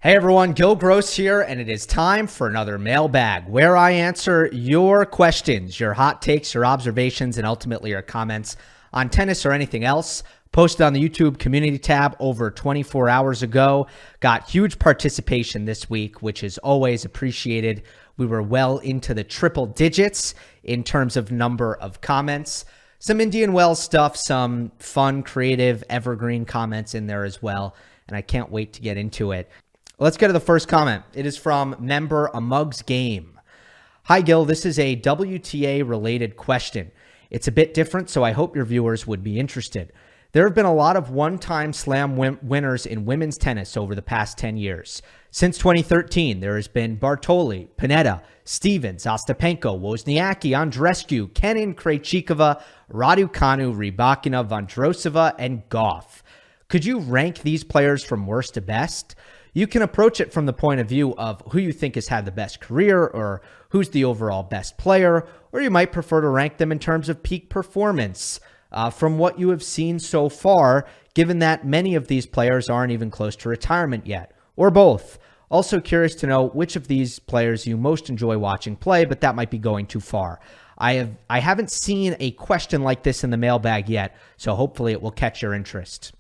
Hey everyone, Gill Gross here, and it is time for another Mailbag, where I answer your questions, your hot takes, your observations, and ultimately your comments on tennis or anything else. Posted on the YouTube community tab over 24 hours ago. Got huge participation this week, which is always appreciated. We were well into the triple digits in terms of number of comments. Some Indian Wells stuff, some fun, creative, evergreen comments in there as well, and I can't wait to get into it. Let's get to the first comment. It is from member A Mug's Game. Hi, Gil. This is a WTA related question. It's a bit different, so I hope your viewers would be interested. There have been a lot of one-time slam winners in women's tennis over the past 10 years. Since 2013, there has been Bartoli, Pineda, Stevens, Ostapenko, Wozniacki, Andreescu, Kenin, Krejcikova, Raducanu, Rybakina, Vondrousova, and Goff. Could you rank these players from worst to best? You can approach it from the point of view of who you think has had the best career or who's the overall best player, or you might prefer to rank them in terms of peak performance from what you have seen so far, given that many of these players aren't even close to retirement yet, or both. Also curious to know which of these players you most enjoy watching play, but that might be going too far. I haven't seen a question like this in the mailbag yet, so hopefully it will catch your interest.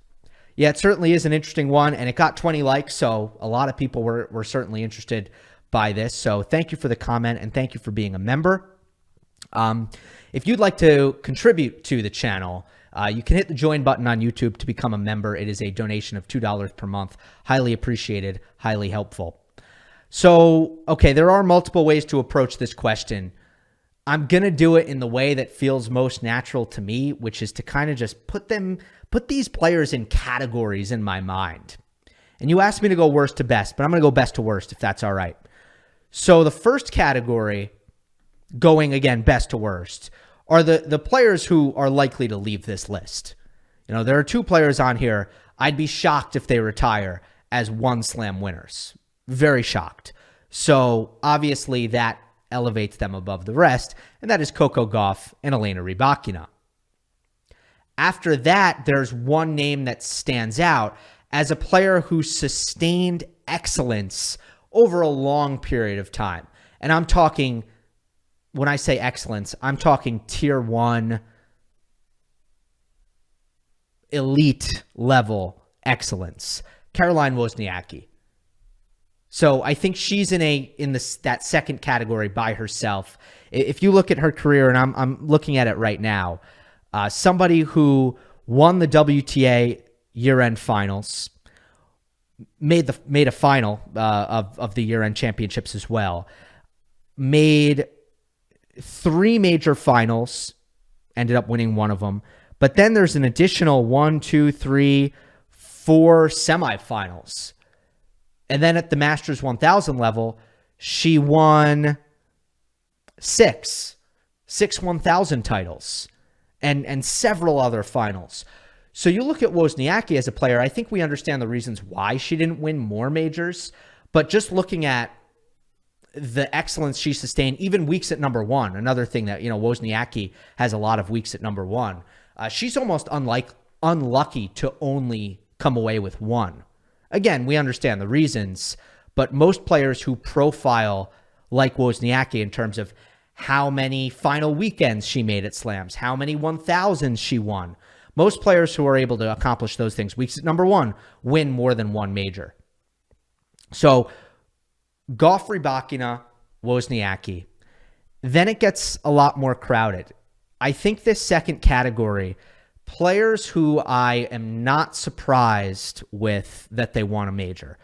Yeah, it certainly is an interesting one, and it got 20 likes, so a lot of people were certainly interested by this. So thank you for the comment, and thank you for being a member. If you'd like to contribute to the channel, you can hit the join button on YouTube to become a member. It is a donation of $2 per month. Highly appreciated, highly helpful. So, okay, there are multiple ways to approach this question. I'm going to do it in the way that feels most natural to me, which is to kind of just put these players in categories in my mind. And you asked me to go worst to best, but I'm going to go best to worst if that's all right. So the first category, going again best to worst, are the players who are likely to leave this list. You know, there are two players on here. I'd be shocked if they retire as one slam winners. Very shocked. So obviously that elevates them above the rest, and that is Coco Gauff and Elena Rybakina. After that, there's one name that stands out as a player who sustained excellence over a long period of time. And I'm talking, when I say excellence, I'm talking tier one, elite level excellence. Caroline Wozniacki. So I think she's in that second category by herself. If you look at her career, and I'm looking at it right now, somebody who won the WTA year-end finals, made a final of the year-end championships as well, made 3 major finals, ended up winning one of them, but then there's an additional 1, 2, 3, 4 semifinals. And then at the Masters 1000 level, she won 6 1000 titles and several other finals. So you look at Wozniacki as a player, I think we understand the reasons why she didn't win more majors, but just looking at the excellence she sustained, even weeks at number one, another thing that, you know, Wozniacki has a lot of weeks at number one. She's almost unlucky to only come away with one. Again, we understand the reasons, but most players who profile like Wozniacki in terms of how many final weekends she made at slams, how many 1000s she won, most players who are able to accomplish those things, weeks at number one, win more than one major. So Gauff, Rybakina, Wozniacki. Then it gets a lot more crowded. I think this second category, players who I am not surprised with that they won a major.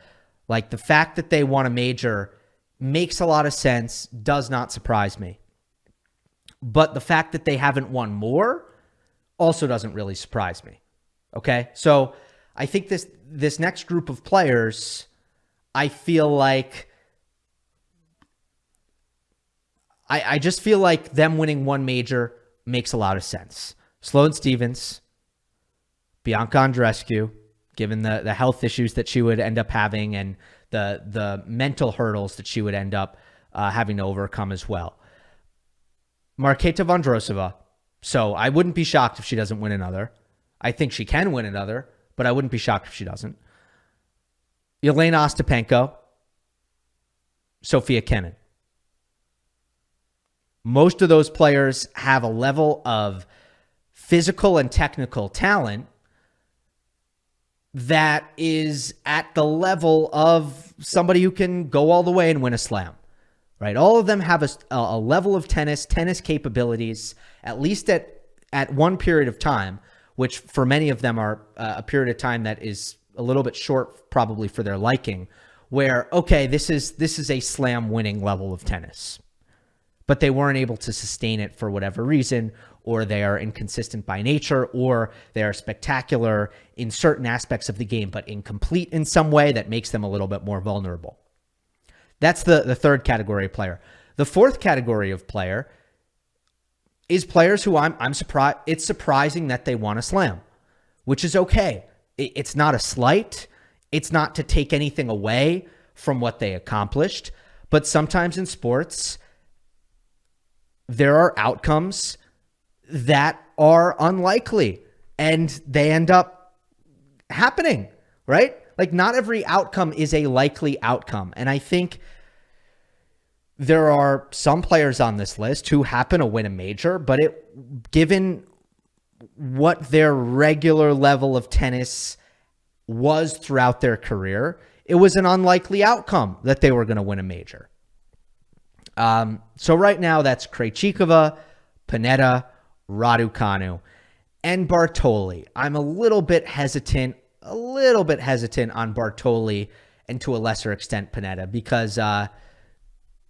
Like the fact that they won a major makes a lot of sense, does not surprise me. But the fact that they haven't won more also doesn't really surprise me. Okay? So I think this next group of players, I feel like I just feel like them winning one major makes a lot of sense. Sloane Stevens, Bianca Andreescu, given the health issues that she would end up having and the mental hurdles that she would end up having to overcome as well. Marketa Vondrousova. So I wouldn't be shocked if she doesn't win another. I think she can win another, but I wouldn't be shocked if she doesn't. Elena Ostapenko, Sofia Kenin. Most of those players have a level of physical and technical talent that is at the level of somebody who can go all the way and win a slam, right? All of them have a level of tennis capabilities, at least at one period of time, which for many of them are a period of time that is a little bit short probably for their liking, where, okay, this is a slam winning level of tennis, but they weren't able to sustain it for whatever reason, or they are inconsistent by nature, or they are spectacular in certain aspects of the game, but incomplete in some way that makes them a little bit more vulnerable. That's the third category of player. The fourth category of player is players who I'm surprised. It's surprising that they want to slam, which is okay. It's not a slight. It's not to take anything away from what they accomplished. But sometimes in sports, there are outcomes that are unlikely and they end up happening, right? Like, not every outcome is a likely outcome. And I think there are some players on this list who happen to win a major, but given what their regular level of tennis was throughout their career, it was an unlikely outcome that they were going to win a major. So right now that's Krejcikova, Panetta, Raducanu, and Bartoli. I'm a little bit hesitant on Bartoli and to a lesser extent Panetta because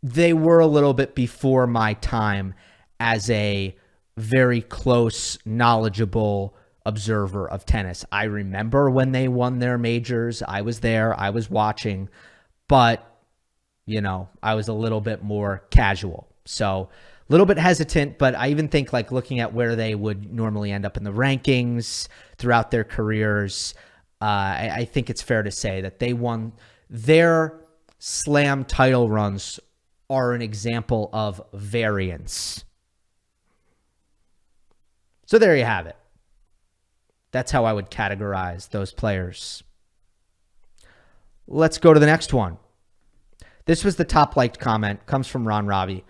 they were a little bit before my time as a very close, knowledgeable observer of tennis. I remember when they won their majors. I was there. I was watching. But, I was a little bit more casual. So a little bit hesitant, but I even think like looking at where they would normally end up in the rankings throughout their careers, I think it's fair to say that they won their slam title runs are an example of variance. So there you have it. That's how I would categorize those players. Let's go to the next one. This was the top liked comment, comes from Ron Ravi.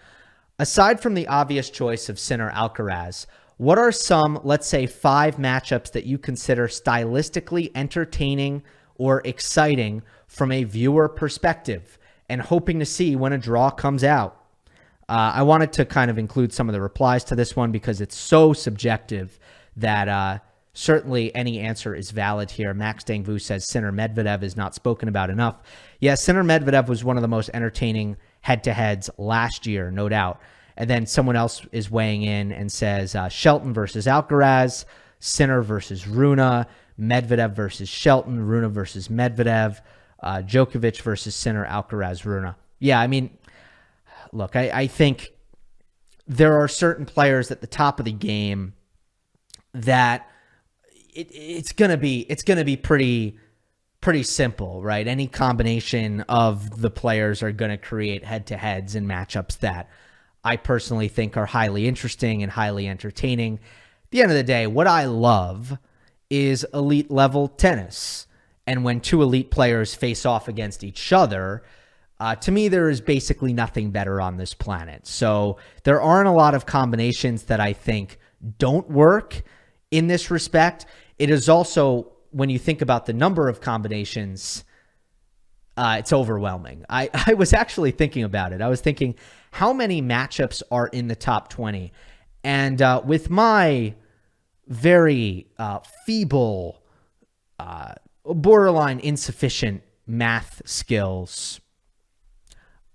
Aside from the obvious choice of Sinner Alcaraz, what are some, let's say, 5 matchups that you consider stylistically entertaining or exciting from a viewer perspective and hoping to see when a draw comes out? I wanted to kind of include some of the replies to this one because it's so subjective that certainly any answer is valid here. Max Dangvu says Sinner Medvedev is not spoken about enough. Yes, Sinner Medvedev was one of the most entertaining head-to-heads last year, no doubt. And then someone else is weighing in and says Shelton versus Alcaraz, Sinner versus Rune, Medvedev versus Shelton, Rune versus Medvedev, Djokovic versus Sinner, Alcaraz, Rune. Yeah, I mean, look, I think there are certain players at the top of the game that it's gonna be pretty simple, right? Any combination of the players are gonna create head-to-heads and matchups that I personally think are highly interesting and highly entertaining. At the end of the day, what I love is elite level tennis. And when two elite players face off against each other, to me, there is basically nothing better on this planet. So there aren't a lot of combinations that I think don't work in this respect. It is also, when you think about the number of combinations, it's overwhelming. I was actually thinking about it. I was thinking, how many matchups are in the top 20? And with my very feeble, borderline insufficient math skills,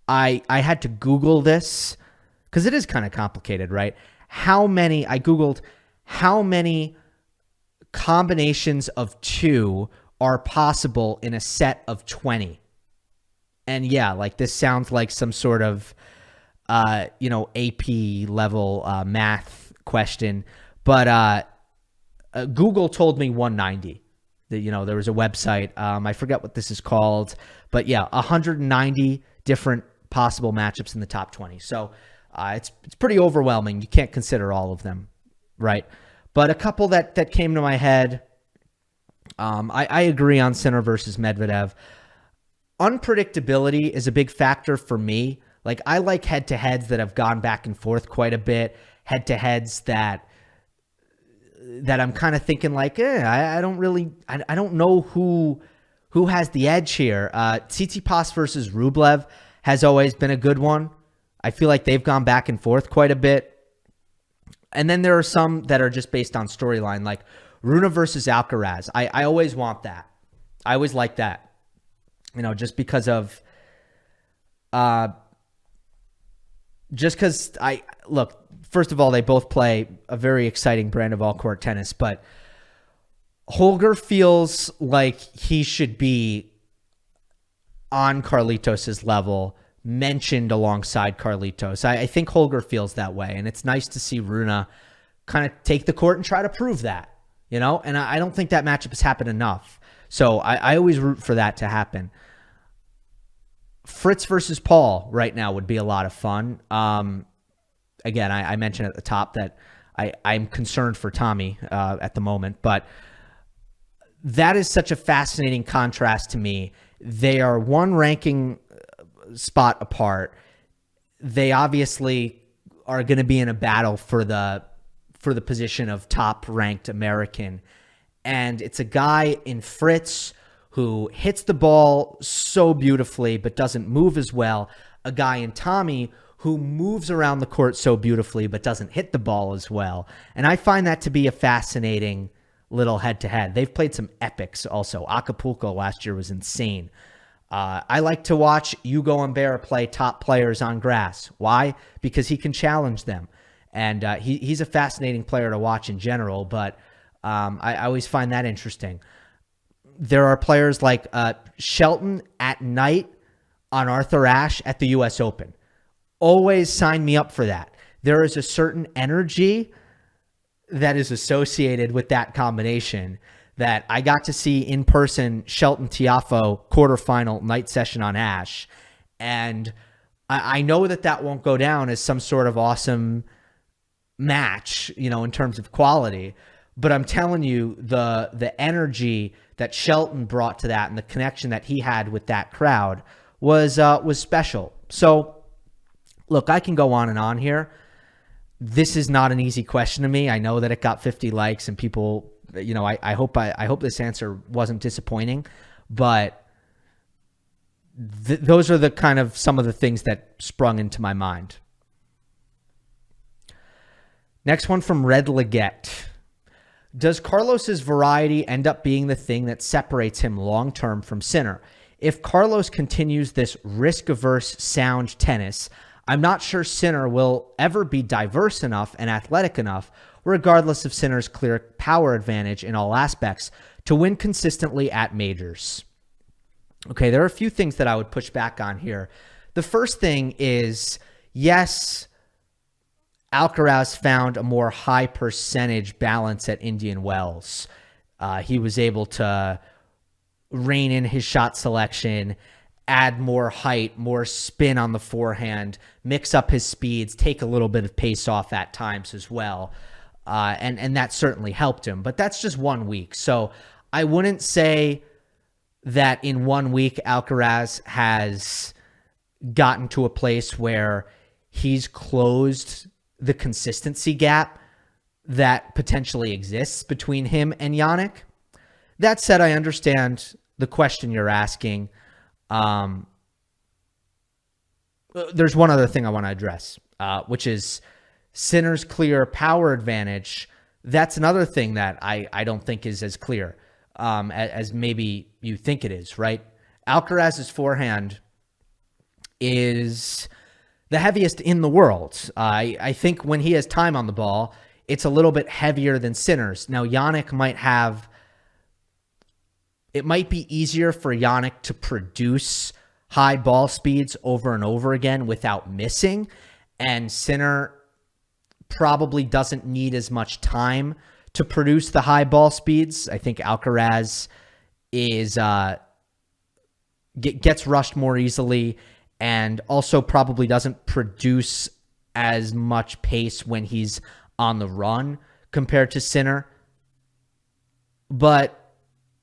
I had to Google this because it is kind of complicated, right? I Googled how many combinations of 2 are possible in a set of 20. And yeah, like this sounds like some sort of, AP level math question, but Google told me 190. There was a website. I forget what this is called, but yeah, 190 different possible matchups in the top 20. So it's pretty overwhelming. You can't consider all of them, right? But a couple that came to my head, I agree on Sinner versus Medvedev. Unpredictability is a big factor for me. Like, I like head-to-heads that have gone back and forth quite a bit, head-to-heads that I'm kind of thinking like, I don't know who has the edge here. Tsitsipas versus Rublev has always been a good one. I feel like they've gone back and forth quite a bit. And then there are some that are just based on storyline, like Rune versus Alcaraz. I always want that. I always like that. You know, just because look, first of all, they both play a very exciting brand of all-court tennis, but Holger feels like he should be on Carlitos's level, mentioned alongside Carlitos. I think Holger feels that way, and it's nice to see Rune kind of take the court and try to prove that, you know? And I don't think that matchup has happened enough. So I always root for that to happen. Fritz versus Paul right now would be a lot of fun. Again, I mentioned at the top that I'm concerned for Tommy at the moment, but that is such a fascinating contrast to me. They are one ranking spot apart. They obviously are going to be in a battle for the position of top ranked American. And it's a guy in Fritz who hits the ball so beautifully but doesn't move as well. A guy in Tommy who moves around the court so beautifully but doesn't hit the ball as well. And I find that to be a fascinating little head-to-head. They've played some epics also. Acapulco last year was insane. I like to watch Hugo Humbert play top players on grass. Why? Because he can challenge them. And he's a fascinating player to watch in general, but I always find that interesting. There are players like Shelton at night on Arthur Ashe at the U.S. Open. Always sign me up for that. There is a certain energy that is associated with that combination that I got to see in person. Shelton Tiafoe quarterfinal night session on Ashe. And I know that won't go down as some sort of awesome match, you know, in terms of quality. But I'm telling you, the energy that Shelton brought to that and the connection that he had with that crowd was special. So, look, I can go on and on here. This is not an easy question to me. I know that it got 50 likes and people, you know, I hope this answer wasn't disappointing, but those are the kind of some of the things that sprung into my mind. Next one from Red Leggett. Does Carlos's variety end up being the thing that separates him long-term from Sinner? If Carlos continues this risk-averse sound tennis, I'm not sure Sinner will ever be diverse enough and athletic enough, regardless of Sinner's clear power advantage in all aspects, to win consistently at majors. Okay, there are a few things that I would push back on here. The first thing is, yes, Alcaraz found a more high percentage balance at Indian Wells. He was able to rein in his shot selection, add more height, more spin on the forehand, mix up his speeds, take a little bit of pace off at times as well. And that certainly helped him. But that's just 1 week. So I wouldn't say that in 1 week Alcaraz has gotten to a place where he's closed the consistency gap that potentially exists between him and Jannik. That said, I understand the question you're asking. There's one other thing I want to address, which is Sinner's clear power advantage. That's another thing that I don't think is as clear as maybe you think it is, right? Alcaraz's forehand is the heaviest in the world. I think when he has time on the ball, it's a little bit heavier than Sinner's. Now, Jannik it might be easier for Jannik to produce high ball speeds over and over again without missing, and Sinner probably doesn't need as much time to produce the high ball speeds. I think Alcaraz gets rushed more easily and also probably doesn't produce as much pace when he's on the run compared to Sinner. But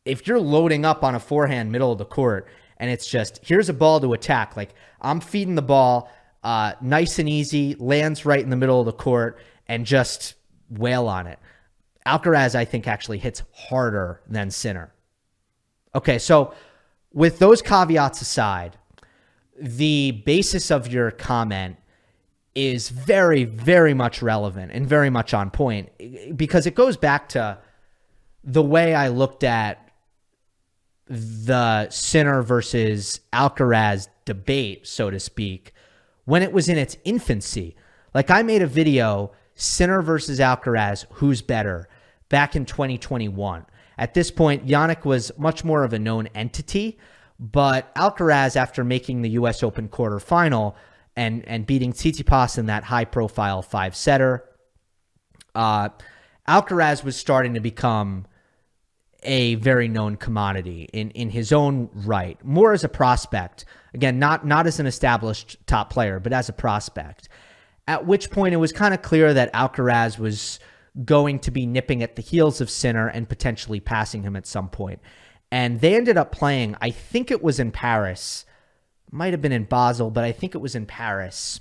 if you're loading up on a forehand middle of the court And it's just, here's a ball to attack. Like, I'm feeding the ball nice and easy, lands right in the middle of the court, and just wail on it. Alcaraz, I think, actually hits harder than Sinner. Okay, so with those caveats aside, the basis of your comment is very, very much relevant and very much on point, because it goes back to the way I looked at the Sinner versus Alcaraz debate, so to speak, when it was in its infancy. Like, I made a video, Sinner versus Alcaraz, who's better, back in 2021. At this point, Jannik was much more of a known entity, but Alcaraz, after making the U.S. Open quarterfinal and beating Tsitsipas in that high-profile five-setter, Alcaraz was starting to become a very known commodity in his own right, more as a prospect. Again, not as an established top player, but as a prospect. At which point it was kind of clear that Alcaraz was going to be nipping at the heels of Sinner and potentially passing him at some point. And they ended up playing, I think it was in Paris, might have been in Basel, but I think it was in Paris.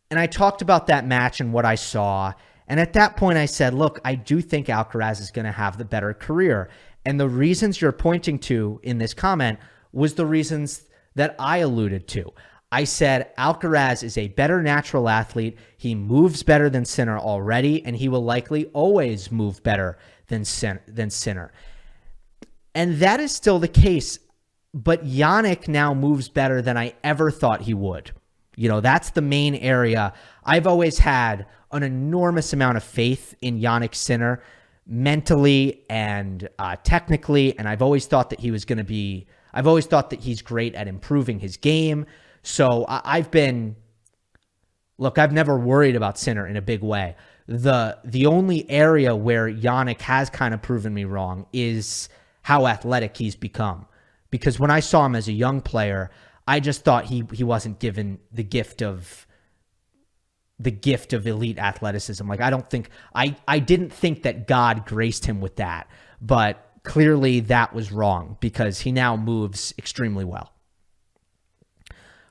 And I talked about that match and what I saw. And at that point I said, look, I do think Alcaraz is going to have the better career. And the reasons you're pointing to in this comment was the reasons that I alluded to. I said Alcaraz is a better natural athlete. He moves better than Sinner already, and he will likely always move better than Sinner. And that is still the case, but Jannik now moves better than I ever thought he would. You know, that's the main area. I've always had an enormous amount of faith in Jannik Sinner, mentally and technically, and I've always thought that he's great at improving his game. So I've never worried about Sinner in a big way. The only area where Jannik has kind of proven me wrong is how athletic he's become. Because when I saw him as a young player, I just thought he wasn't given the gift of elite athleticism. Like, I didn't think that God graced him with that, but clearly that was wrong, because he now moves extremely well,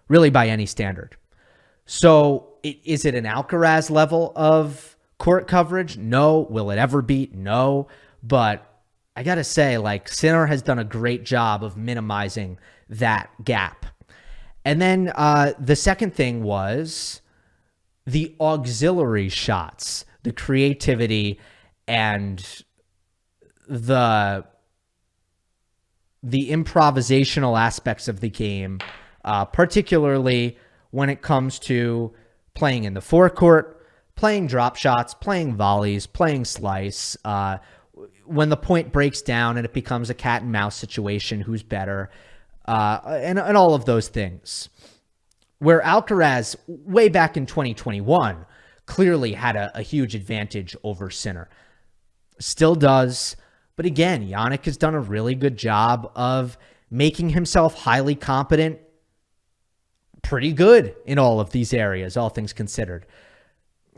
really by any standard. So is it an Alcaraz level of court coverage? No. Will it ever beat? No. But I got to say, like, Sinner has done a great job of minimizing that gap. And then the second thing was the auxiliary shots, the creativity, and the improvisational aspects of the game, particularly when it comes to playing in the forecourt, playing drop shots, playing volleys, playing slice. When the point breaks down and it becomes a cat and mouse situation, who's better, and all of those things. Where Alcaraz, way back in 2021, clearly had a huge advantage over Sinner. Still does. But again, Jannik has done a really good job of making himself highly competent, pretty good in all of these areas, all things considered.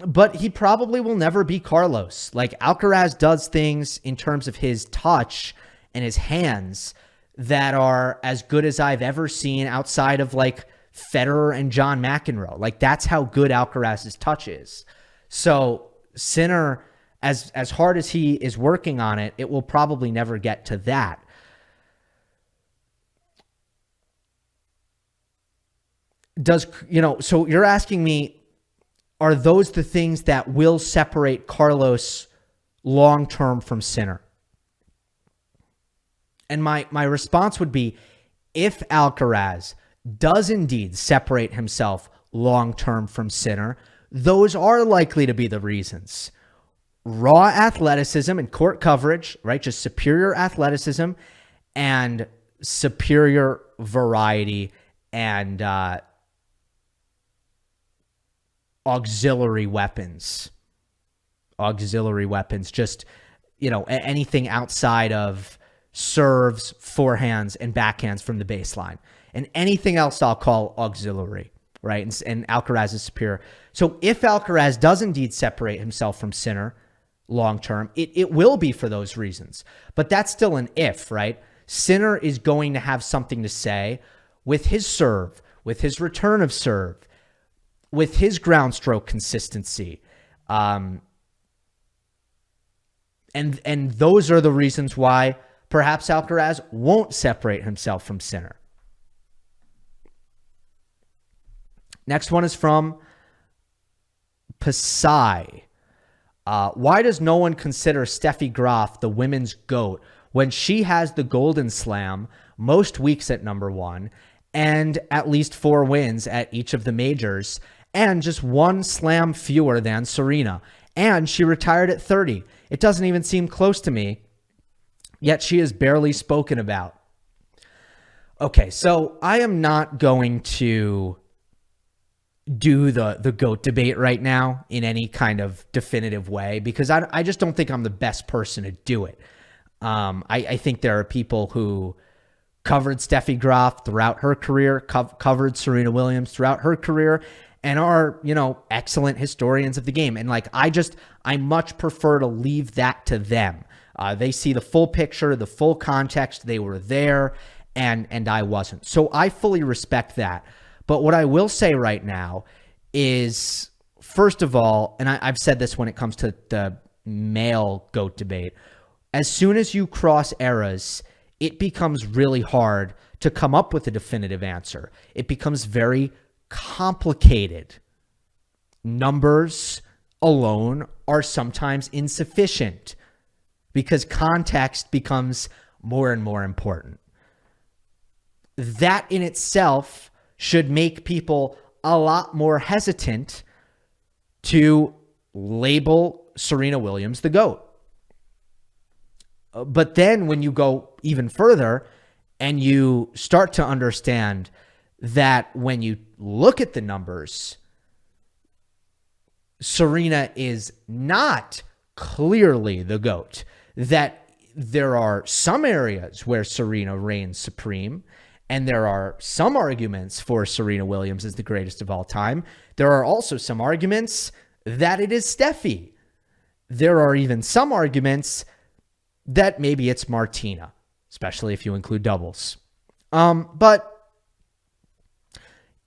But he probably will never be Carlos. Like, Alcaraz does things in terms of his touch and his hands that are as good as I've ever seen outside of, like, Federer and John McEnroe. Like, that's how good Alcaraz's touch is. So Sinner, as hard as he is working on it, it will probably never get to that. So you're asking me, are those the things that will separate Carlos long-term from Sinner? And my response would be, if Alcaraz does indeed separate himself long-term from Sinner, those are likely to be the reasons. Raw athleticism and court coverage, right? Just superior athleticism and superior variety and auxiliary weapons. Just, anything outside of serves, forehands, and backhands from the baseline. And anything else I'll call auxiliary, right? And Alcaraz is superior. So if Alcaraz does indeed separate himself from Sinner long-term, it will be for those reasons. But that's still an if, right? Sinner is going to have something to say with his serve, with his return of serve, with his ground stroke consistency. And those are the reasons why perhaps Alcaraz won't separate himself from Sinner. Next one is from Pasai. Why does no one consider Steffi Graf the women's GOAT when she has the Golden Slam most weeks at number 1 and at least 4 wins at each of the majors and just 1 slam fewer than Serena? And she retired at 30. It doesn't even seem close to me, yet she is barely spoken about. Okay, so I am not going to do the GOAT debate right now in any kind of definitive way because I just don't think I'm the best person to do it. I think there are people who covered Steffi Graf throughout her career, covered Serena Williams throughout her career, and are, excellent historians of the game. And I much prefer to leave that to them. They see the full picture, the full context. They were there and I wasn't. So I fully respect that. But what I will say right now is, first of all, and I've said this when it comes to the male GOAT debate, as soon as you cross eras, it becomes really hard to come up with a definitive answer. It becomes very complicated. Numbers alone are sometimes insufficient because context becomes more and more important. That in itself should make people a lot more hesitant to label Serena Williams the GOAT. But then when you go even further and you start to understand that when you look at the numbers, Serena is not clearly the GOAT, that there are some areas where Serena reigns supreme, and there are some arguments for Serena Williams as the greatest of all time. There are also some arguments that it is Steffi. There are even some arguments that maybe it's Martina, especially if you include doubles. But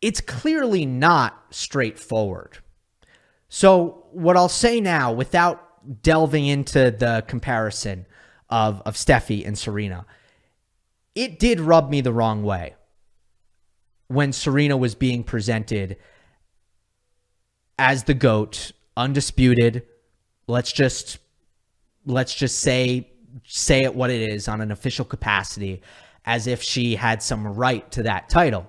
it's clearly not straightforward. So what I'll say now, without delving into the comparison of Steffi and Serena, it did rub me the wrong way when Serena was being presented as the GOAT, undisputed. Let's just say it what it is on an official capacity, as if she had some right to that title.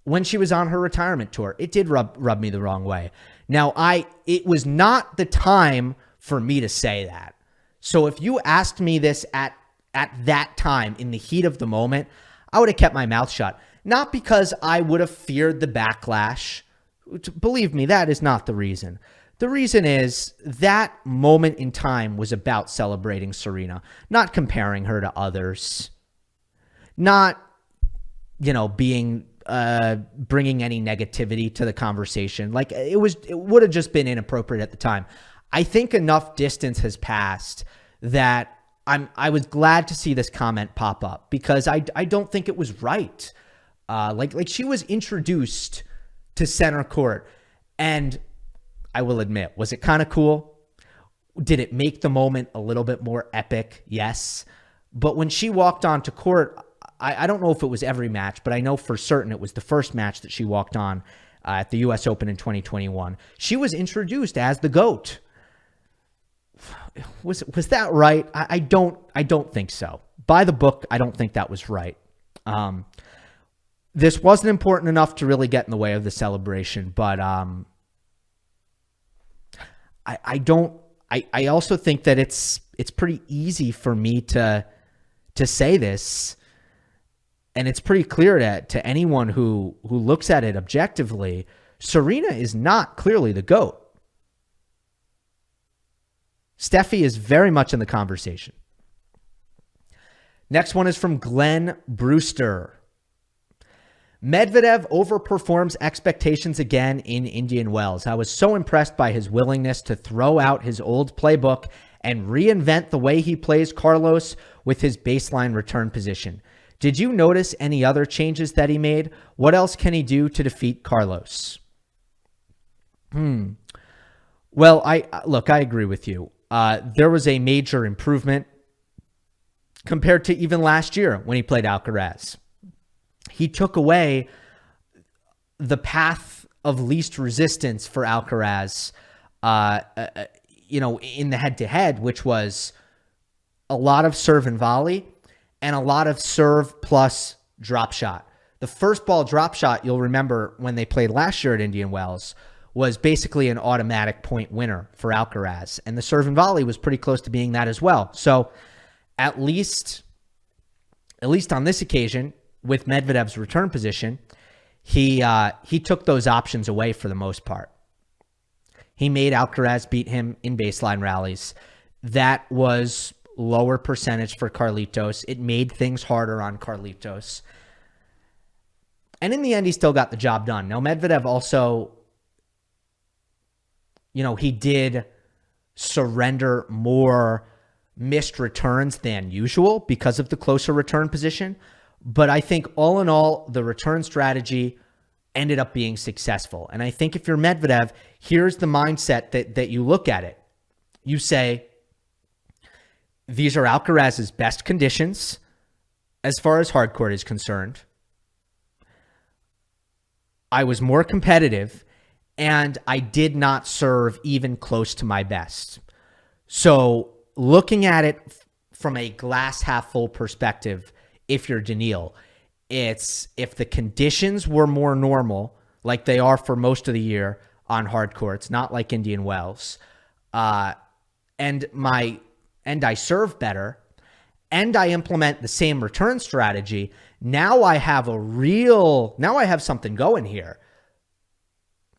When she was on her retirement tour, it did rub me the wrong way. Now, it was not the time for me to say that. So if you asked me this at that time, in the heat of the moment, I would have kept my mouth shut. Not because I would have feared the backlash. Believe me, that is not the reason. The reason is that moment in time was about celebrating Serena, not comparing her to others, not, bringing any negativity to the conversation. Like it would have just been inappropriate at the time. I think enough distance has passed that I was glad to see this comment pop up because I don't think it was right. Like she was introduced to center court, and I will admit, was it kind of cool? Did it make the moment a little bit more epic? Yes. But when she walked onto court, I don't know if it was every match, but I know for certain it was the first match that she walked on at the U.S. Open in 2021. She was introduced as the GOAT. Was that right? I don't think so. By the book, I don't think that was right. This wasn't important enough to really get in the way of the celebration, but I also think that it's pretty easy for me to say this, and it's pretty clear to anyone who looks at it objectively. Serena is not clearly the GOAT. Steffi is very much in the conversation. Next one is from Glenn Brewster. Medvedev overperforms expectations again in Indian Wells. I was so impressed by his willingness to throw out his old playbook and reinvent the way he plays Carlos with his baseline return position. Did you notice any other changes that he made? What else can he do to defeat Carlos? Well, I agree with you. There was a major improvement compared to even last year when he played Alcaraz. He took away the path of least resistance for Alcaraz, in the head-to-head, which was a lot of serve and volley and a lot of serve plus drop shot. The first ball drop shot, you'll remember when they played last year at Indian Wells, was basically an automatic point winner for Alcaraz. And the serve and volley was pretty close to being that as well. So at least on this occasion, with Medvedev's return position, he took those options away for the most part. He made Alcaraz beat him in baseline rallies. That was lower percentage for Carlitos. It made things harder on Carlitos. And in the end, he still got the job done. Now, Medvedev also, he did surrender more missed returns than usual because of the closer return position. But I think all in all, the return strategy ended up being successful. And I think if you're Medvedev, here's the mindset that you look at it. You say, these are Alcaraz's best conditions as far as hardcourt is concerned. I was more competitive, and I did not serve even close to my best. So looking at it from a glass half full perspective, if you're Daniil, it's if the conditions were more normal, like they are for most of the year on hard courts, not like Indian Wells, and I serve better, and I implement the same return strategy, now I have something going here.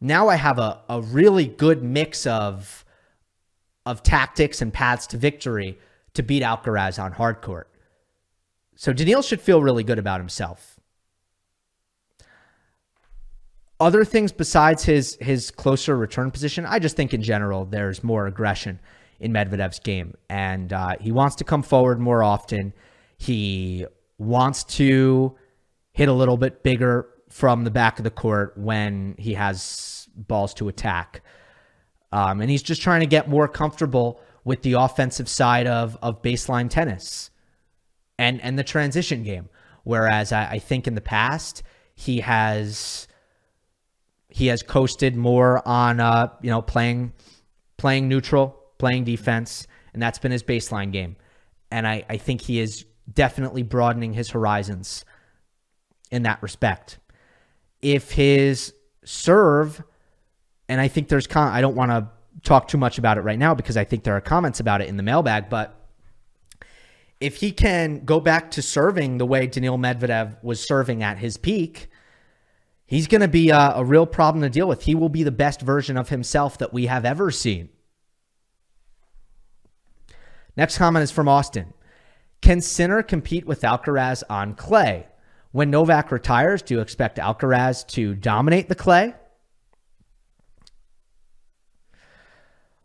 Now I have a really good mix of tactics and paths to victory to beat Alcaraz on hard court. So Daniil should feel really good about himself. Other things besides his closer return position, I just think in general there's more aggression in Medvedev's game, and he wants to come forward more often. He wants to hit a little bit bigger from the back of the court when he has balls to attack. And he's just trying to get more comfortable with the offensive side of baseline tennis and the transition game. Whereas I think in the past, he has coasted more on, playing neutral, playing defense, and that's been his baseline game. And I think he is definitely broadening his horizons in that respect. If his serve, and I think I don't want to talk too much about it right now because I think there are comments about it in the mailbag, but if he can go back to serving the way Daniil Medvedev was serving at his peak, he's going to be a real problem to deal with. He will be the best version of himself that we have ever seen. Next comment is from Austin. Can Sinner compete with Alcaraz on clay? When Novak retires, do you expect Alcaraz to dominate the clay?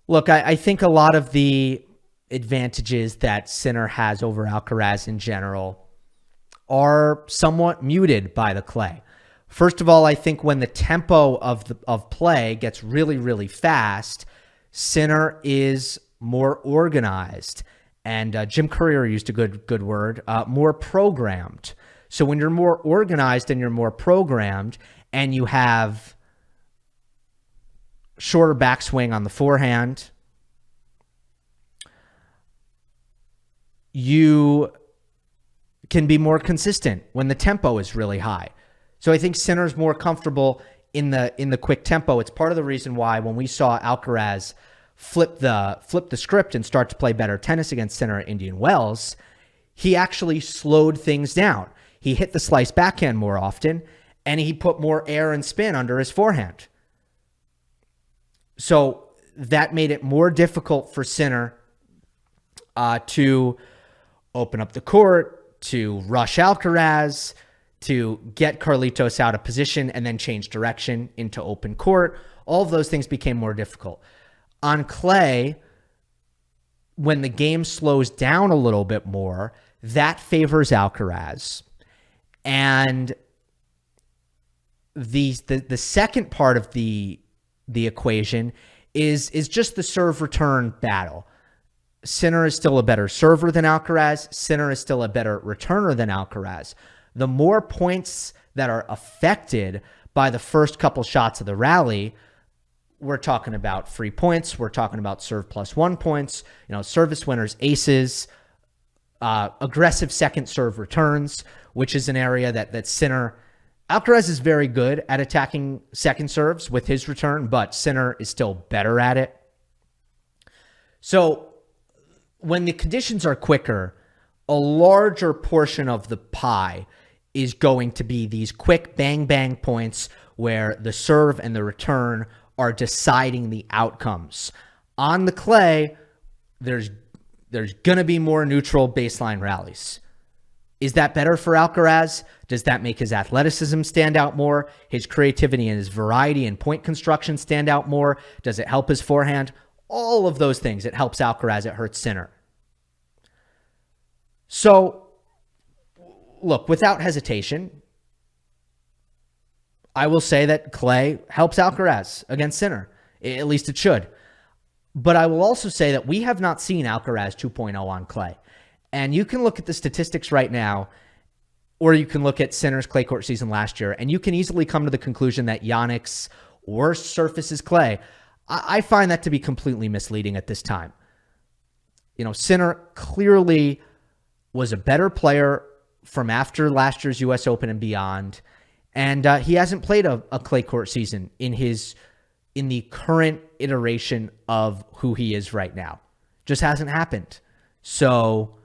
Look, I think a lot of the advantages that Sinner has over Alcaraz in general are somewhat muted by the clay. First of all, I think when the tempo of play gets really, really fast, Sinner is more organized. And Jim Courier used a good word, more programmed. So when you're more organized and you're more programmed and you have shorter backswing on the forehand, you can be more consistent when the tempo is really high. So I think Sinner's more comfortable in the quick tempo. It's part of the reason why when we saw Alcaraz flip the script and start to play better tennis against Sinner at Indian Wells, he actually slowed things down. He hit the slice backhand more often, and he put more air and spin under his forehand. So that made it more difficult for Sinner to open up the court, to rush Alcaraz, to get Carlitos out of position and then change direction into open court. All of those things became more difficult. On clay, when the game slows down a little bit more, that favors Alcaraz. And the second part of the equation is just the serve return battle. Sinner is still a better server than Alcaraz. Sinner is still a better returner than Alcaraz. The more points that are affected by the first couple shots of the rally, we're talking about free points. We're talking about serve +1 points, service winners, aces, aggressive second serve returns, which is an area that Sinner, Alcaraz is very good at attacking second serves with his return, but Sinner is still better at it. So when the conditions are quicker, a larger portion of the pie is going to be these quick bang bang points where the serve and the return are deciding the outcomes. On the clay, there's going to be more neutral baseline rallies. Is that better for Alcaraz? Does that make his athleticism stand out more? His creativity and his variety and point construction stand out more? Does it help his forehand? All of those things. It helps Alcaraz. It hurts Sinner. So, look, without hesitation, I will say that clay helps Alcaraz against Sinner. At least it should. But I will also say that we have not seen Alcaraz 2.0 on clay. And you can look at the statistics right now, or you can look at Sinner's clay court season last year, and you can easily come to the conclusion that Jannik's worst surface is clay. I find that to be completely misleading at this time. Sinner clearly was a better player from after last year's U.S. Open and beyond. And he hasn't played a clay court season in the current iteration of who he is right now. Just hasn't happened. So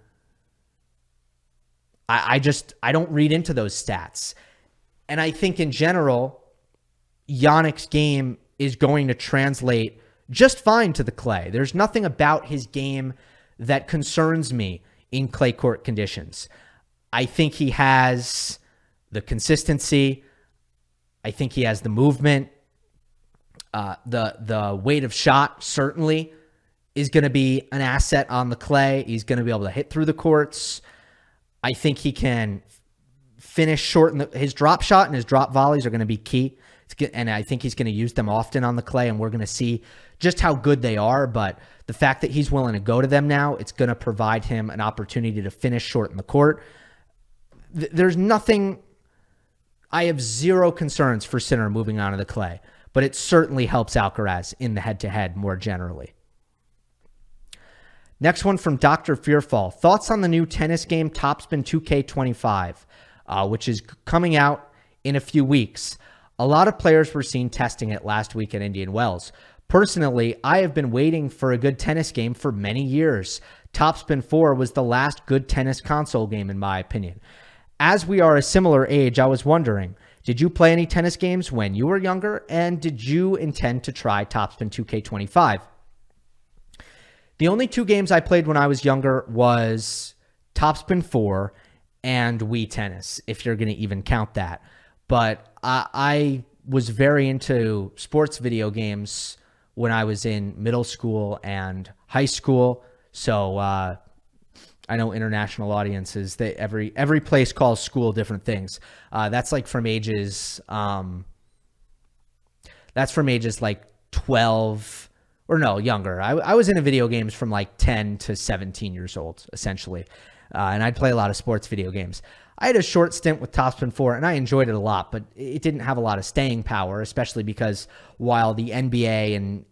I don't read into those stats. And I think in general, Jannik's game is going to translate just fine to the clay. There's nothing about his game that concerns me in clay court conditions. I think he has the consistency. I think he has the movement. The weight of shot certainly is going to be an asset on the clay. He's going to be able to hit through the courts. I think he can finish short. His drop shot and his drop volleys are going to be key. And I think he's going to use them often on the clay, and we're going to see just how good they are. But the fact that he's willing to go to them now, it's going to provide him an opportunity to finish short in the court. There's nothing. I have zero concerns for Sinner moving on to the clay, but it certainly helps Alcaraz in the head-to-head more generally. Next one from Dr. Fearfall. Thoughts on the new tennis game TopSpin 2K25, which is coming out in a few weeks. A lot of players were seen testing it last week at Indian Wells. Personally, I have been waiting for a good tennis game for many years. TopSpin 4 was the last good tennis console game, in my opinion. As we are a similar age, I was wondering, did you play any tennis games when you were younger, and did you intend to try TopSpin 2K25? The only two games I played when I was younger was TopSpin 4 and Wii Tennis, if you're going to even count that. But I was very into sports video games when I was in middle school and high school. So I know international audiences, every place calls school different things. That's from ages like 12 or no, younger. I was into video games from 10 to 17 years old, essentially. And I'd play a lot of sports video games. I had a short stint with TopSpin 4, and I enjoyed it a lot, but it didn't have a lot of staying power, especially because while the NBA and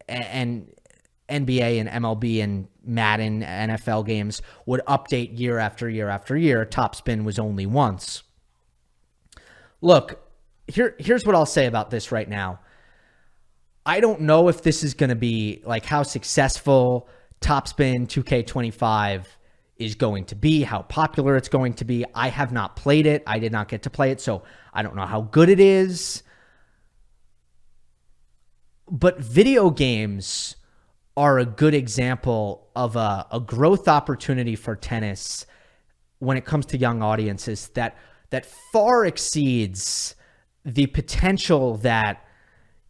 MLB and Madden NFL games would update year after year after year, TopSpin was only once. Look, here's what I'll say about this right now. I don't know if this is going to be how successful TopSpin 2K25 is going to be, how popular it's going to be. I have not played it. I did not get to play it, so I don't know how good it is. But video games are a good example of a growth opportunity for tennis when it comes to young audiences that far exceeds the potential that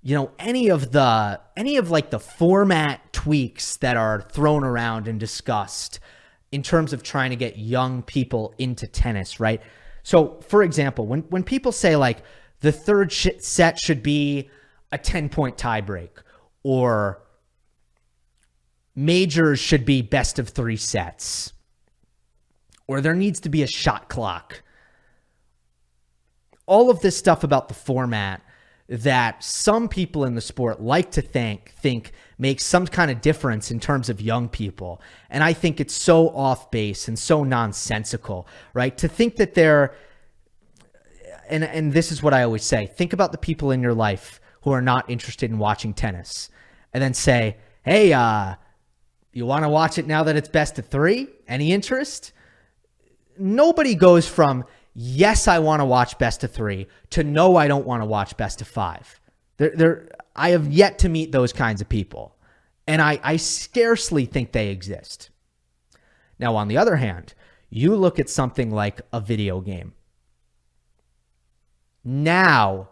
any of like the format tweaks that are thrown around and discussed in terms of trying to get young people into tennis, right? So, for example, when people say like the third set should be a 10-point tiebreak, or majors should be best of 3 sets, or there needs to be a shot clock, all of this stuff about the format that some people in the sport like to think makes some kind of difference in terms of young people. And I think it's so off base and so nonsensical, right? To think that and this is what I always say, think about the people in your life who are not interested in watching tennis, and then say, hey, you want to watch it now that it's best of 3? Any interest? Nobody goes from, yes, I want to watch best of 3 to no, I don't want to watch best of 5. I have yet to meet those kinds of people, and I scarcely think they exist. Now, on the other hand, you look at something like a video game. Now,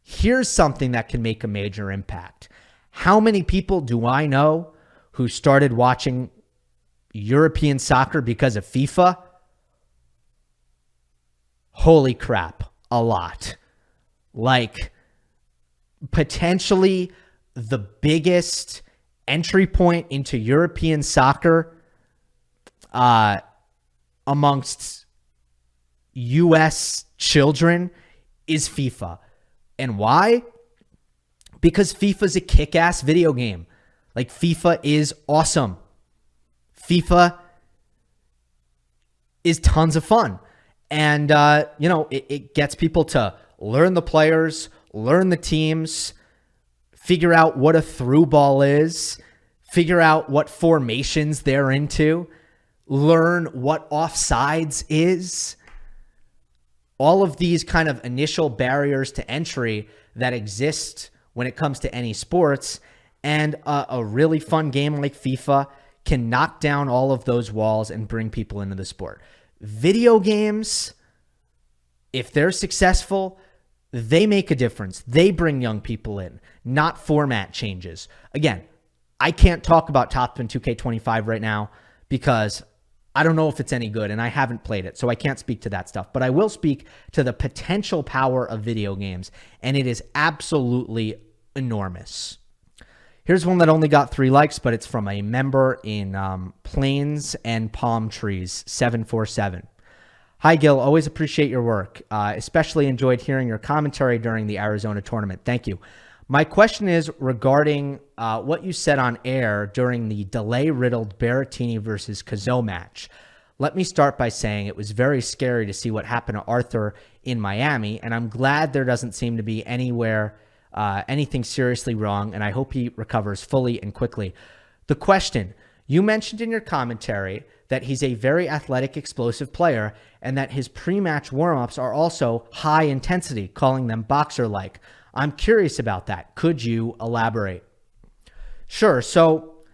here's something that can make a major impact. How many people do I know who started watching European soccer because of FIFA? Holy crap, a lot. Like, potentially the biggest entry point into European soccer amongst U.S. children is FIFA. And why? Because FIFA's a kick-ass video game. Like, FIFA is awesome. FIFA is tons of fun. And, it gets people to learn the players, learn the teams, figure out what a through ball is, figure out what formations they're into, learn what offsides is. All of these kind of initial barriers to entry that exist when it comes to any sports. And a really fun game like FIFA can knock down all of those walls and bring people into the sport. Video games, if they're successful, they make a difference. They bring young people in, not format changes. Again, I can't talk about TopSpin 2K25 right now because I don't know if it's any good and I haven't played it, so I can't speak to that stuff. But I will speak to the potential power of video games, and it is absolutely enormous. Here's one that only got 3 likes, but it's from a member in Plains and Palm Trees, 747. Hi, Gill. Always appreciate your work. Especially enjoyed hearing your commentary during the Arizona tournament. Thank you. My question is regarding what you said on air during the delay-riddled Berrettini versus Cazaux match. Let me start by saying it was very scary to see what happened to Arthur in Miami, and I'm glad there doesn't seem to be anything seriously wrong, and I hope he recovers fully and quickly. The question, you mentioned in your commentary that he's a very athletic, explosive player, and that his pre-match warm-ups are also high intensity, calling them boxer-like. I'm curious about that. Could you elaborate? Sure. So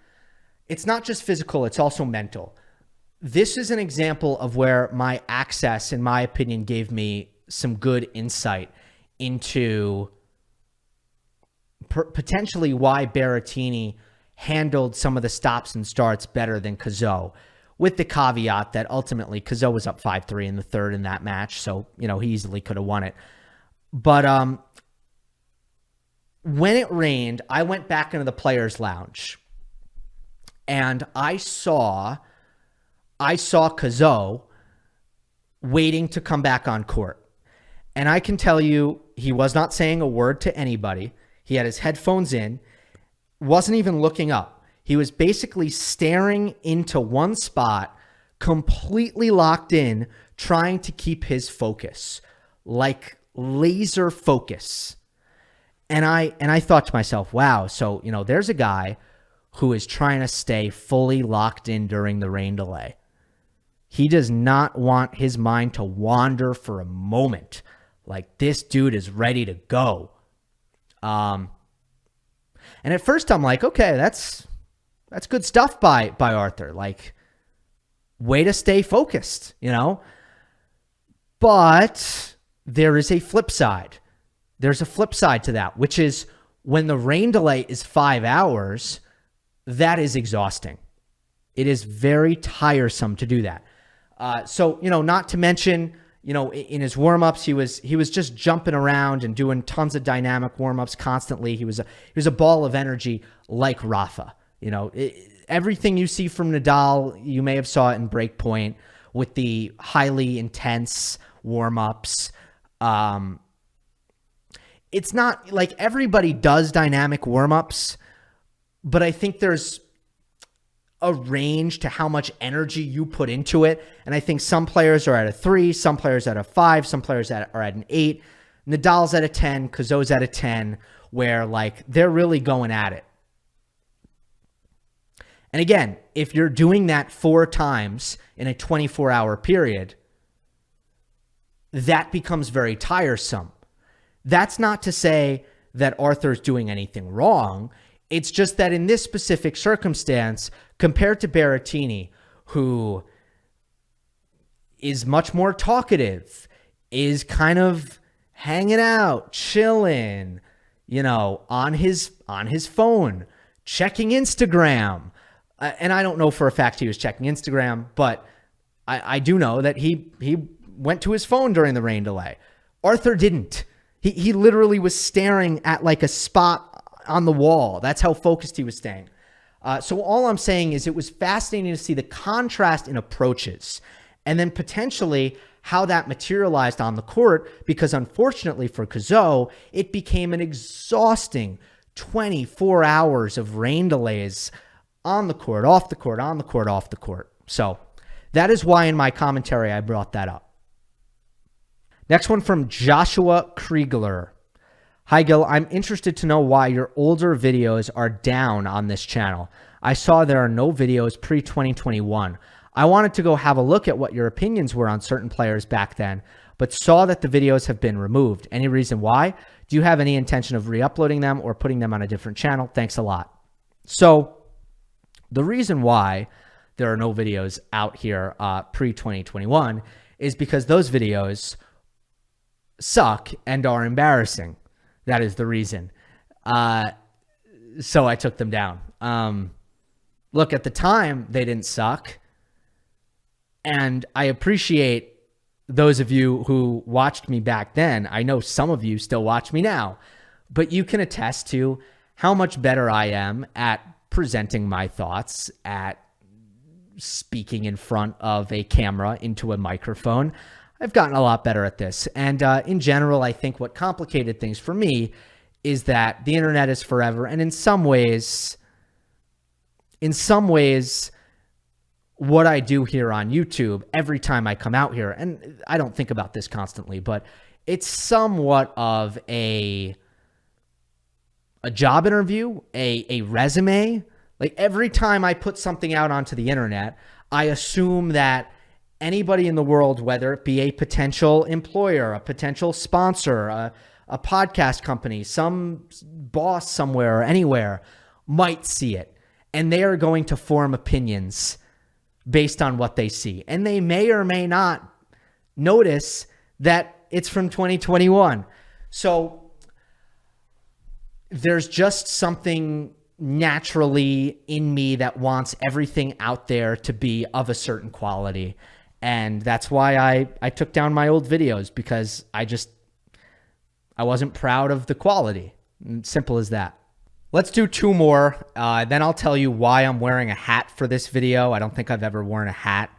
it's not just physical, it's also mental. This is an example of where my access, in my opinion, gave me some good insight into potentially why Berrettini handled some of the stops and starts better than Cazaux, with the caveat that ultimately Cazaux was up 5-3 in the third in that match, so he easily could have won it. But when it rained, I went back into the players' lounge, and I saw Cazaux waiting to come back on court. And I can tell you, he was not saying a word to anybody. He had his headphones in, wasn't even looking up. He was basically staring into one spot, completely locked in, trying to keep his focus, like laser focus. And I thought to myself, wow, so, there's a guy who is trying to stay fully locked in during the rain delay. He does not want his mind to wander for a moment. Like, this dude is ready to go. And at first I'm like, okay, that's good stuff by Arthur. Like, way to stay focused, But there is a flip side. There's a flip side to that, which is When the rain delay is 5 hours, that is exhausting. It is very tiresome to do that. So, not to mention, in his warm-ups, he was just jumping around and doing tons of dynamic warm-ups constantly. He was a ball of energy like Rafa. Everything you see from Nadal, you may have saw it in Breakpoint with the highly intense warm-ups. It's not like everybody does dynamic warm-ups, but I think there's a range to how much energy you put into it. And I think some players are at a 3, some players at a 5, some players are at an 8. Nadal's at a 10, Cazot's at a 10, where they're really going at it. And again, if you're doing that 4 times in a 24-hour period, that becomes very tiresome. That's not to say that Arthur's doing anything wrong. It's just that in this specific circumstance, compared to Berrettini, who is much more talkative, is kind of hanging out, chilling, on his phone, checking Instagram. And I don't know for a fact he was checking Instagram, but I do know that he went to his phone during the rain delay. Arthur didn't. He literally was staring at a spot on the wall. That's how focused he was staying. So all I'm saying is it was fascinating to see the contrast in approaches and then potentially how that materialized on the court, because unfortunately for Cazot, it became an exhausting 24 hours of rain delays on the court, off the court, on the court, off the court. So that is why in my commentary I brought that up. Next one from Joshua Kriegler. Hi, Gill. I'm interested to know why your older videos are down on this channel. I saw there are no videos pre-2021. I wanted to go have a look at what your opinions were on certain players back then, but saw that the videos have been removed. Any reason why? Do you have any intention of re-uploading them or putting them on a different channel? Thanks a lot. So the reason why there are no videos out here pre-2021 is because those videos suck and are embarrassing. That is the reason. So I took them down. Look, at the time, they didn't suck. And I appreciate those of you who watched me back then. I know some of you still watch me now. But you can attest to how much better I am at presenting my thoughts, at speaking in front of a camera into a microphone. I've gotten a lot better at this. And in general, I think what complicated things for me is that the internet is forever. And in some ways, what I do here on YouTube, every time I come out here, and I don't think about this constantly, but it's somewhat of a job interview, a resume. Every time I put something out onto the internet, I assume that anybody in the world, whether it be a potential employer, a potential sponsor, a podcast company, some boss somewhere or anywhere might see it. And they are going to form opinions based on what they see. And they may or may not notice that it's from 2021. So there's just something naturally in me that wants everything out there to be of a certain quality. And that's why I took down my old videos, because I wasn't proud of the quality. Simple as that. Let's do 2 more. Then I'll tell you why I'm wearing a hat for this video. I don't think I've ever worn a hat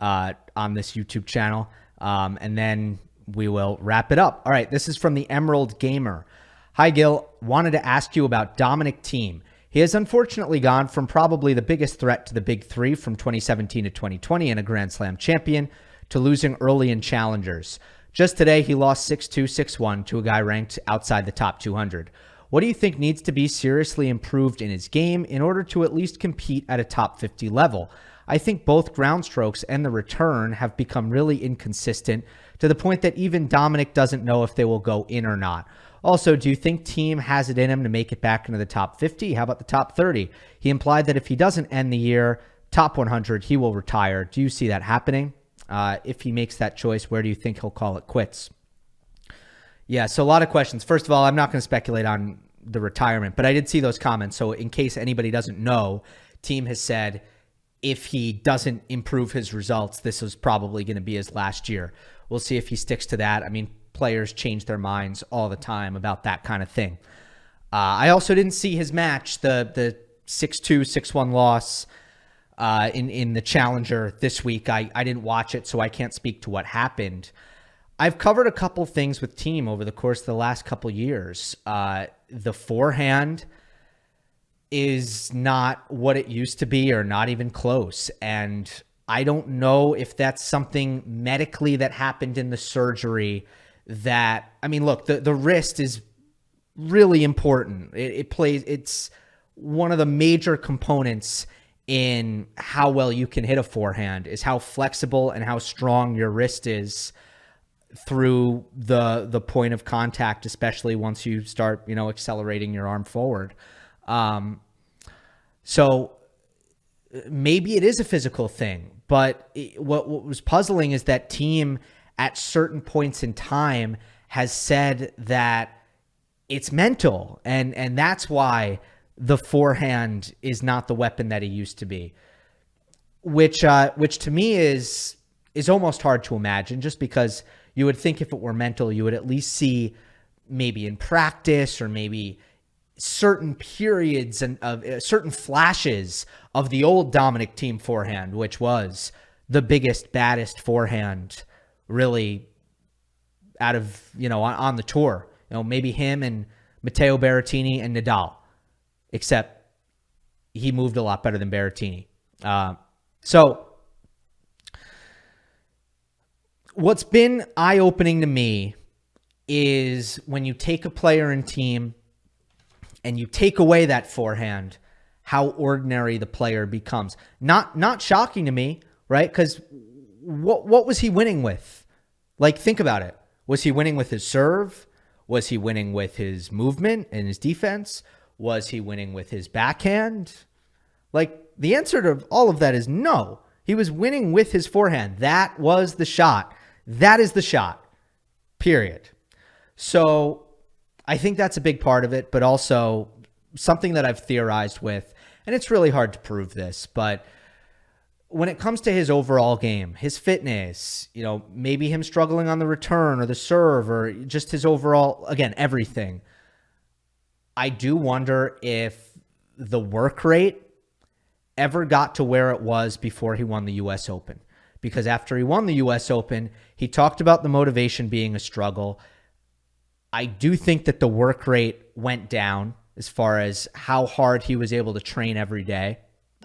on this YouTube channel. And then we will wrap it up. All right, this is from the Emerald Gamer. Hi, Gill. Wanted to ask you about Dominic Thiem. He has unfortunately gone from probably the biggest threat to the big 3 from 2017 to 2020 and a Grand Slam champion to losing early in challengers. Just today, he lost 6-2, 6-1 to a guy ranked outside the top 200. What do you think needs to be seriously improved in his game in order to at least compete at a top 50 level? I think both ground strokes and the return have become really inconsistent to the point that even Dominic doesn't know if they will go in or not. Also, do you think Thiem has it in him to make it back into the top 50? How about the top 30? He implied that if he doesn't end the year top 100, he will retire. Do you see that happening? If he makes that choice, where do you think he'll call it quits? Yeah, so a lot of questions. First of all, I'm not going to speculate on the retirement. But I did see those comments. So in case anybody doesn't know, Thiem has said if he doesn't improve his results, this is probably going to be his last year. We'll see if he sticks to that. I mean, players change their minds all the time about that kind of thing. I also didn't see his match, the 6-2, 6-1 loss in the Challenger this week. I didn't watch it, so I can't speak to what happened. I've covered a couple things with Thiem over the course of the last couple years. The forehand is not what it used to be, or not even close. And I don't know if that's something medically that happened in the surgery that, I mean, look, the wrist is really important. It's one of the major components in how well you can hit a forehand, is how flexible and how strong your wrist is through the point of contact, especially once you start, accelerating your arm forward. So maybe it is a physical thing, but what was puzzling is that Thiem at certain points in time has said that it's mental, and that's why the forehand is not the weapon that he used to be, which to me is almost hard to imagine, just because you would think if it were mental, you would at least see maybe in practice, or maybe certain periods and of certain flashes of the old Dominic Thiem forehand, which was the biggest, baddest forehand really out of, on the tour. Maybe him and Matteo Berrettini and Nadal, except he moved a lot better than Berrettini. So what's been eye-opening to me is when you take a player in Thiem and you take away that forehand, how ordinary the player becomes. Not shocking to me, right? Because what was he winning with? Like, think about it. Was he winning with his serve? Was he winning with his movement and his defense? Was he winning with his backhand? Like, the answer to all of that is no. He was winning with his forehand. That was the shot. That is the shot, period. So I think that's a big part of it, but also something that I've theorized with, and it's really hard to prove this, but when it comes to his overall game, his fitness, maybe him struggling on the return or the serve, or just his overall, again, everything, I do wonder if the work rate ever got to where it was before he won the U.S. Open. Because after he won the U.S. Open, he talked about the motivation being a struggle. I do think that the work rate went down as far as how hard he was able to train every day,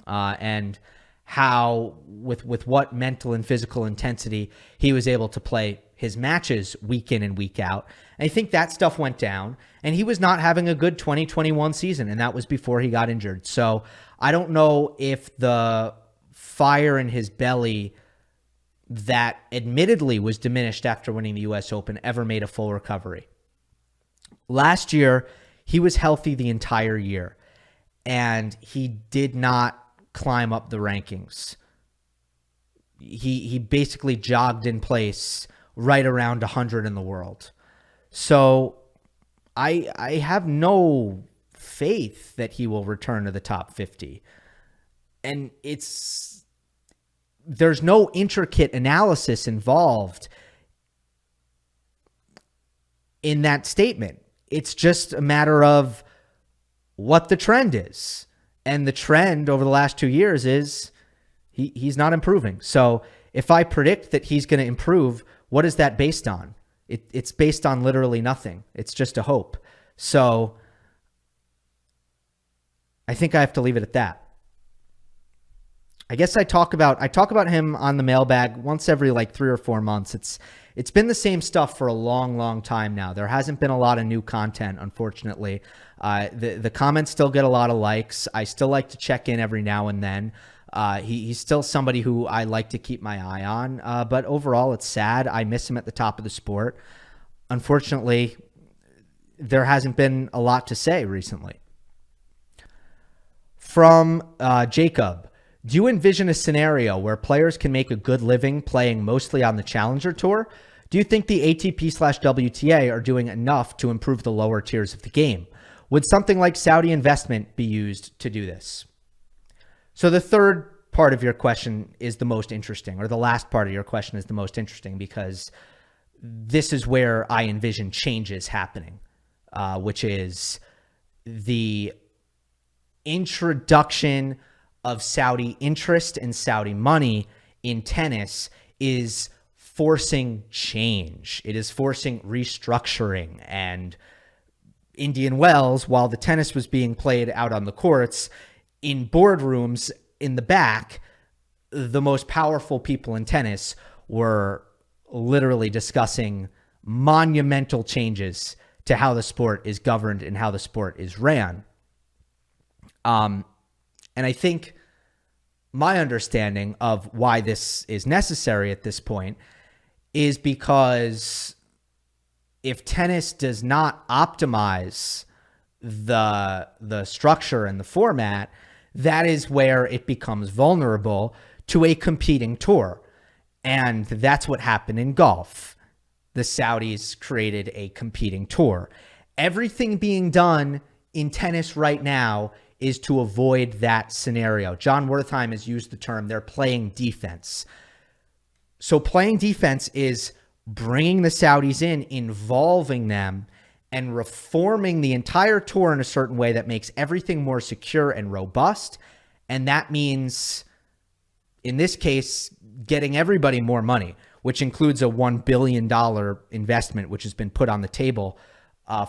and how, with what mental and physical intensity he was able to play his matches week in and week out. And I think that stuff went down, and he was not having a good 2021 season, and that was before he got injured. So I don't know if the fire in his belly that admittedly was diminished after winning the U.S. Open ever made a full recovery. Last year, he was healthy the entire year, and he did not climb up the rankings. He basically jogged in place right around 100 in the world. So I have no faith that he will return to the top 50. And there's no intricate analysis involved in that statement. It's just a matter of what the trend is. And the trend over the last 2 years is he's not improving. So if I predict that he's going to improve, what is that based on? It's based on literally nothing. It's just a hope. So I think I have to leave it at that. I guess I talk about him on the mailbag once every 3 or 4 months. It's been the same stuff for a long, long time now. There hasn't been a lot of new content, unfortunately. The comments still get a lot of likes. I still like to check in every now and then. He's still somebody who I like to keep my eye on. But overall, it's sad. I miss him at the top of the sport. Unfortunately, there hasn't been a lot to say recently. From Jacob. Do you envision a scenario where players can make a good living playing mostly on the Challenger Tour? Do you think the ATP/WTA are doing enough to improve the lower tiers of the game? Would something like Saudi investment be used to do this? So the third part of your question is the most interesting, or the last part of your question is the most interesting, because this is where I envision changes happening, which is the introduction of Saudi interest and Saudi money in tennis is forcing change. It is forcing restructuring. And Indian Wells, while the tennis was being played out on the courts, in boardrooms in the back, the most powerful people in tennis were literally discussing monumental changes to how the sport is governed and how the sport is ran. And I think my understanding of why this is necessary at this point is because if tennis does not optimize the structure and the format, that is where it becomes vulnerable to a competing tour. And that's what happened in golf. The Saudis created a competing tour. Everything being done in tennis right now is to avoid that scenario. John Wertheim has used the term, they're playing defense. So playing defense is bringing the Saudis in, involving them, and reforming the entire tour in a certain way that makes everything more secure and robust. And that means, in this case, getting everybody more money, which includes a $1 billion investment, which has been put on the table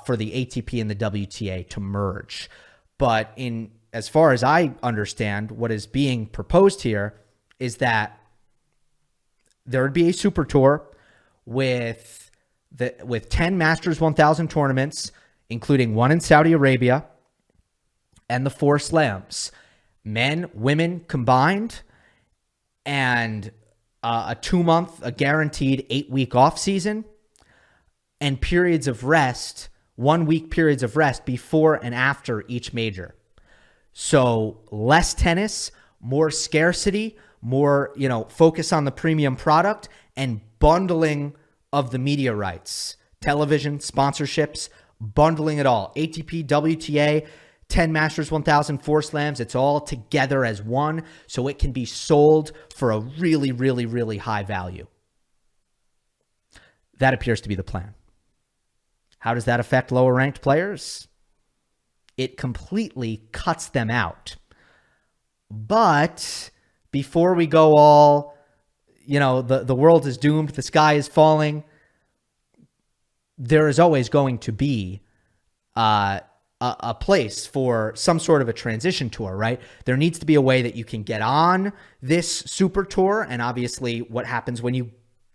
for the ATP and the WTA to merge. But as far as I understand, what is being proposed here is that there would be a super tour with 10 Masters 1000 tournaments, including one in Saudi Arabia, and the 4 slams, men, women combined, and a 2-month, a guaranteed 8-week off season, and periods of rest, 1-week periods of rest before and after each major. So less tennis, more scarcity, more, focus on the premium product, and bundling of the media rights, television, sponsorships, bundling it all. ATP, WTA, 10 Masters 1000, 4 slams, it's all together as one, so it can be sold for a really, really, really high value. That appears to be the plan. How does that affect lower ranked players? It completely cuts them out. But before we go all, the world is doomed, the sky is falling, there is always going to be a place for some sort of a transition tour, right? There needs to be a way that you can get on this super tour, and obviously what happens when you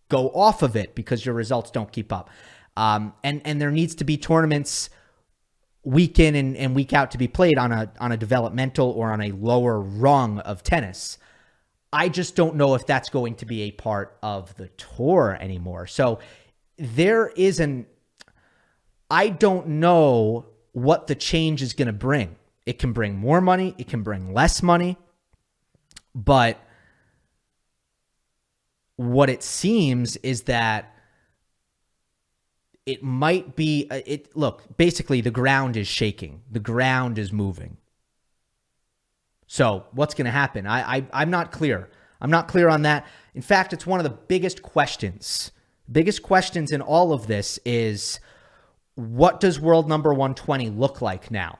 go off of it because your results don't keep up. And there needs to be tournaments week in and week out to be played on a developmental or on a lower rung of tennis. I just don't know if that's going to be a part of the tour anymore. So I don't know what the change is going to bring. It can bring more money. It can bring less money. But what it seems is that it might be, look, basically the ground is shaking. The ground is moving. So what's going to happen? I'm not clear. I'm not clear on that. In fact, it's one of the biggest questions. Biggest questions in all of this is, what does world number 120 look like now?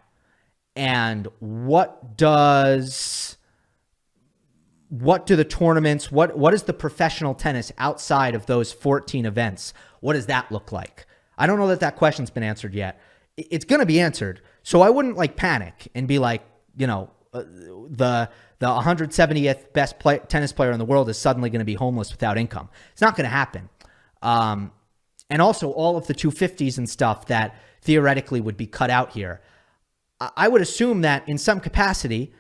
And what do the tournaments, what is the professional tennis outside of those 14 events? What does that look like? I don't know that question's been answered yet. It's going to be answered. So I wouldn't panic and be like, the 170th best tennis player in the world is suddenly going to be homeless without income. It's not going to happen. And also all of the 250s and stuff that theoretically would be cut out here. I would assume that in some capacity,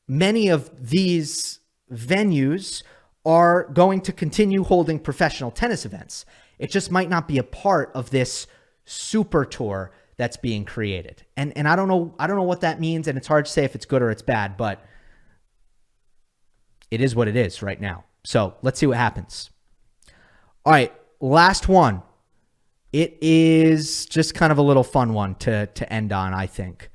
many of these venues are going to continue holding professional tennis events. It just might not be a part of this super tour that's being created. And I don't know what that means, and it's hard to say if it's good or it's bad, but it is what it is right now. So let's see what happens. All right, last one. It is just kind of a little fun one to end on, I think.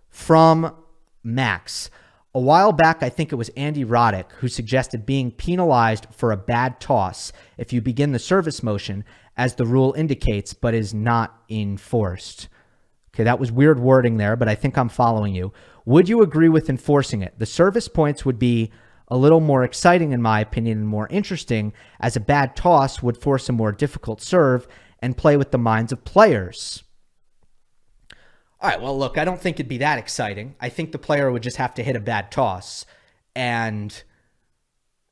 From Max. A while back, I think it was Andy Roddick who suggested being penalized for a bad toss if you begin the service motion, as the rule indicates, but is not enforced. Okay, that was weird wording there, but I think I'm following you. Would you agree with enforcing it? The service points would be a little more exciting, in my opinion, and more interesting, as a bad toss would force a more difficult serve and play with the minds of players. All right, well, look, I don't think it'd be that exciting. I think the player would just have to hit a bad toss. And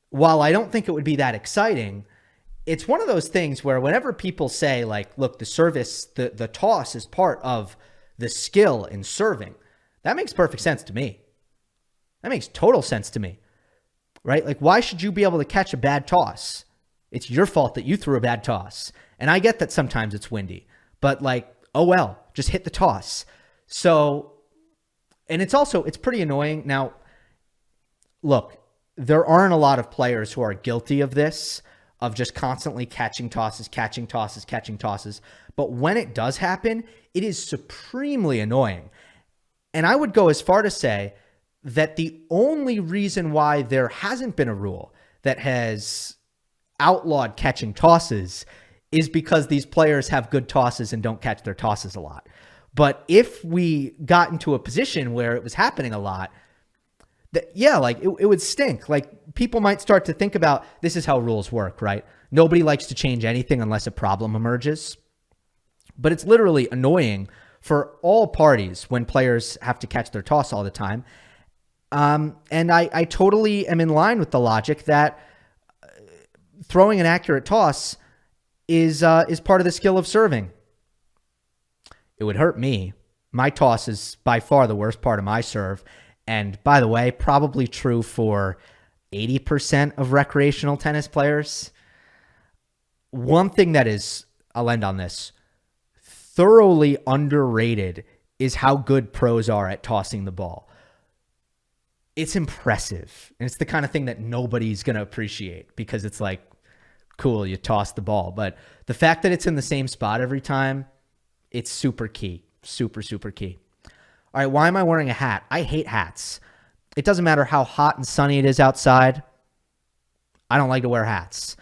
while I don't think it would be that exciting, it's one of those things where whenever people say, like, look, the service, the toss is part of the skill in serving, that makes perfect sense to me. That makes total sense to me, right? Like, why should you be able to catch a bad toss? It's your fault that you threw a bad toss. And I get that sometimes it's windy, but like, oh well, just hit the toss. So, and it's pretty annoying. Now, look, there aren't a lot of players who are guilty of this, of just constantly catching tosses. But when it does happen, it is supremely annoying. And I would go as far to say that the only reason why there hasn't been a rule that has outlawed catching tosses is because these players have good tosses and don't catch their tosses a lot. But if we got into a position where it was happening a lot, it would stink. Like, people might start to think about, this is how rules work, right? Nobody likes to change anything unless a problem emerges. But it's literally annoying for all parties when players have to catch their toss all the time. And I totally am in line with the logic that throwing an accurate toss is part of the skill of serving. It would hurt me. My toss is by far the worst part of my serve. And by the way, probably true for 80% of recreational tennis players. One thing that is, I'll end on this, thoroughly underrated is how good pros are at tossing the ball. It's impressive. And it's the kind of thing that nobody's going to appreciate because it's like, cool, you toss the ball. But the fact that it's in the same spot every time, it's super key. Super, super key. All right, why am I wearing a hat? I hate hats. It doesn't matter how hot and sunny it is outside. I don't like to wear hats.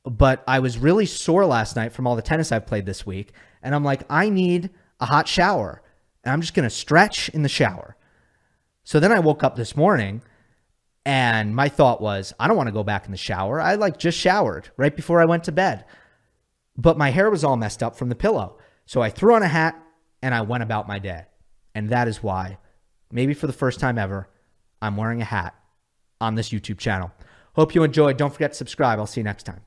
But I was really sore last night from all the tennis I've played this week. And I'm like, I need a hot shower. And I'm just going to stretch in the shower. So then I woke up this morning and my thought was, I don't want to go back in the shower. I just showered right before I went to bed. But my hair was all messed up from the pillow. So I threw on a hat and I went about my day. And that is why, maybe for the first time ever, I'm wearing a hat on this YouTube channel. Hope you enjoyed. Don't forget to subscribe. I'll see you next time.